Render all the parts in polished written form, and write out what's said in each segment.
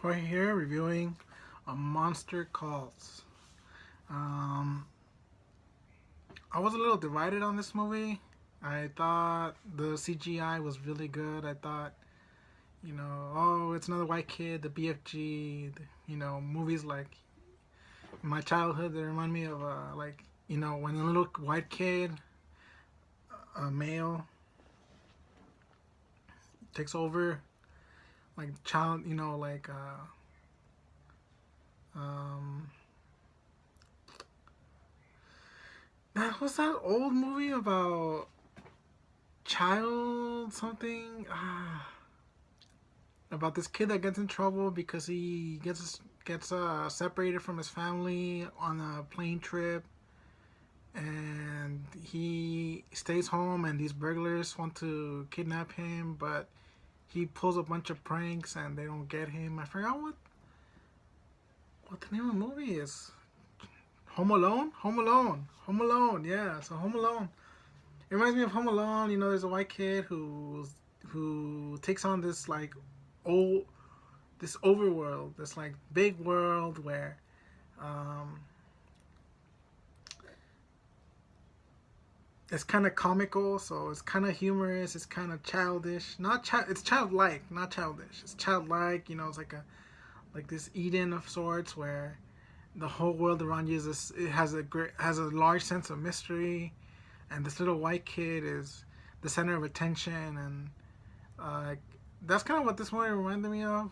Jorge here reviewing a Monster Calls. Um, I was a little divided on this movie. I thought the CGI was really good. I thought, oh, it's another white kid, the BFG, movies like my childhood that remind me of, when a little white kid, a male, takes over, like, child, um, what's that old movie about child something? About this kid that gets in trouble because he gets separated from his family on a plane trip, and he stays home, and these burglars want to kidnap him, but he pulls a bunch of pranks and they don't get him. I forgot what the name of the movie is. Home Alone? Home Alone. Home Alone, yeah. So Home Alone. It reminds me of Home Alone. There's a white kid who takes on this old this overworld, this big world where it's kind of comical, so it's kind of humorous, it's kind of childish. It's childlike, not childish. It's childlike. It's like this Eden of sorts where the whole world around you it has a large sense of mystery, and this little white kid is the center of attention, and that's kind of what this movie reminded me of.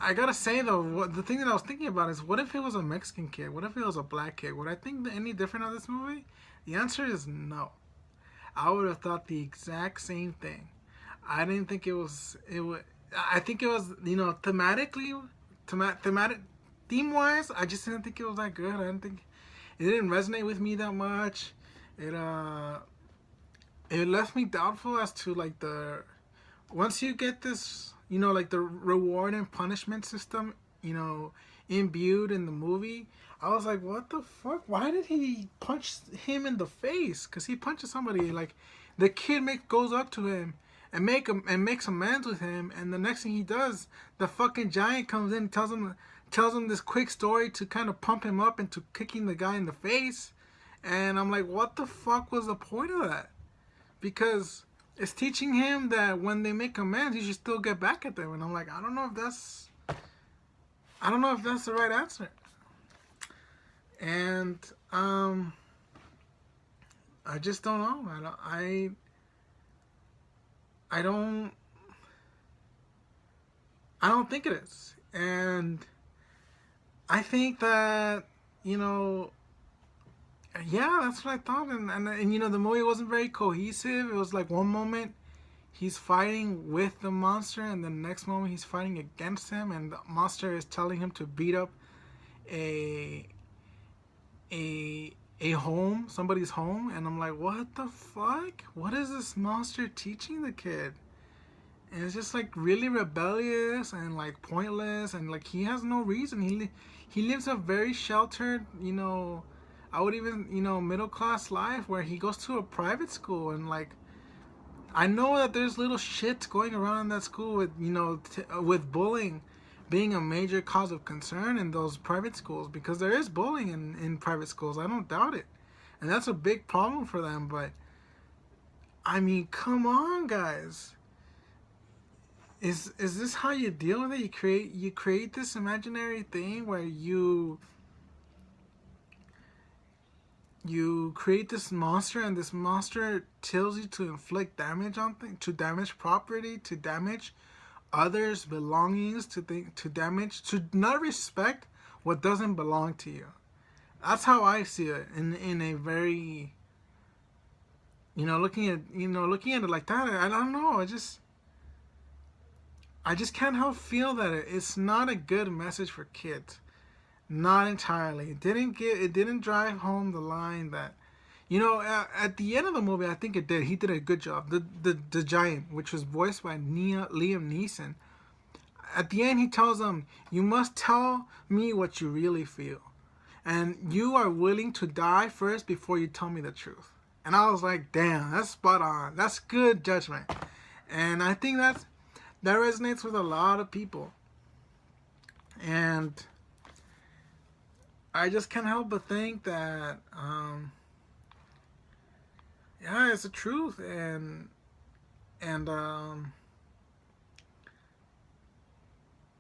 I gotta say though, the thing that I was thinking about is, what if it was a Mexican kid? What if it was a black kid? Would I think any different of this movie? The answer is no. I would have thought the exact same thing. I didn't think it was. I think it was. Thematically, theme wise, I just didn't think it was that good. I didn't think it didn't resonate with me that much. It left me doubtful as to once you get this, the reward and punishment system, imbued in the movie. I was like, what the fuck? Why did he punch him in the face? Because he punches somebody. The kid goes up to him and makes amends with him, and the next thing he does, the fucking giant comes in and tells him this quick story to kind of pump him up into kicking the guy in the face. And I'm like, what the fuck was the point of that? Because it's teaching him that when they make amends, he should still get back at them. And I'm like, I don't know if that's the right answer. And I just don't know. I don't think it is. And I think that, yeah, that's what I thought. And the movie wasn't very cohesive. It was like one moment he's fighting with the monster, and the next moment he's fighting against him, and the monster is telling him to beat up a home, somebody's home. And I'm like, what the fuck? What is this monster teaching the kid? And it's just really rebellious and pointless, and he has no reason. He lives a very sheltered, I would even, middle class life, where he goes to a private school, and I know that there's little shit going around in that school with with bullying being a major cause of concern in those private schools, because there is bullying in private schools. I don't doubt it, and that's a big problem for them. But I mean, come on, guys. Is this how you deal with it? You create this imaginary thing where you create this monster, and this monster tells you to inflict damage on things, to damage property, to damage others' belongings, to not respect what doesn't belong to you. That's how I see it in a very, looking at it like that. I don't know. I just can't help feel that it's not a good message for kids. Not entirely. It didn't drive home the line that, at the end of the movie, I think it did. He did a good job. The giant, which was voiced by Liam Neeson. At the end, he tells them, "You must tell me what you really feel, and you are willing to die first before you tell me the truth." And I was like, "Damn, that's spot on. That's good judgment." And I think that resonates with a lot of people. And I just can't help but think that, yeah, it's the truth. And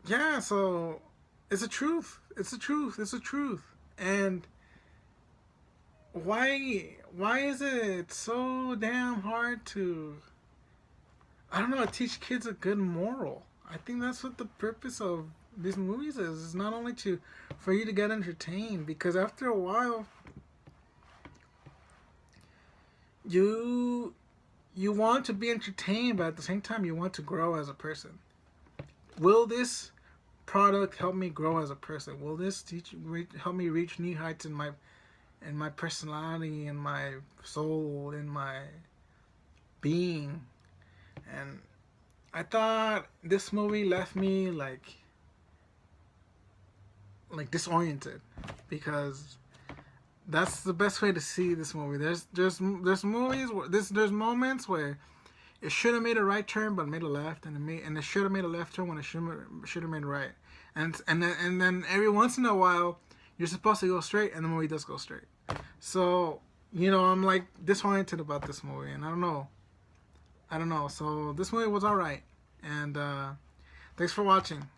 yeah, so it's the truth. It's the truth. It's the truth. And why is it so damn hard to, I don't know, teach kids a good moral? I think that's what the purpose of these movies is. It's not only to for you to get entertained, because after a while you want to be entertained, but at the same time you want to grow as a person. Will this product help me grow as a person? Will this help me reach new heights in my personality, in my soul, in my being? And I thought this movie left me like disoriented, because that's the best way to see this movie. There's movies where there's moments where it should have made a right turn but made a left, and it should have made a left turn when it should have made a right. And then every once in a while you're supposed to go straight, and the movie does go straight. So, I'm like disoriented about this movie, and I don't know. So this movie was alright, and thanks for watching.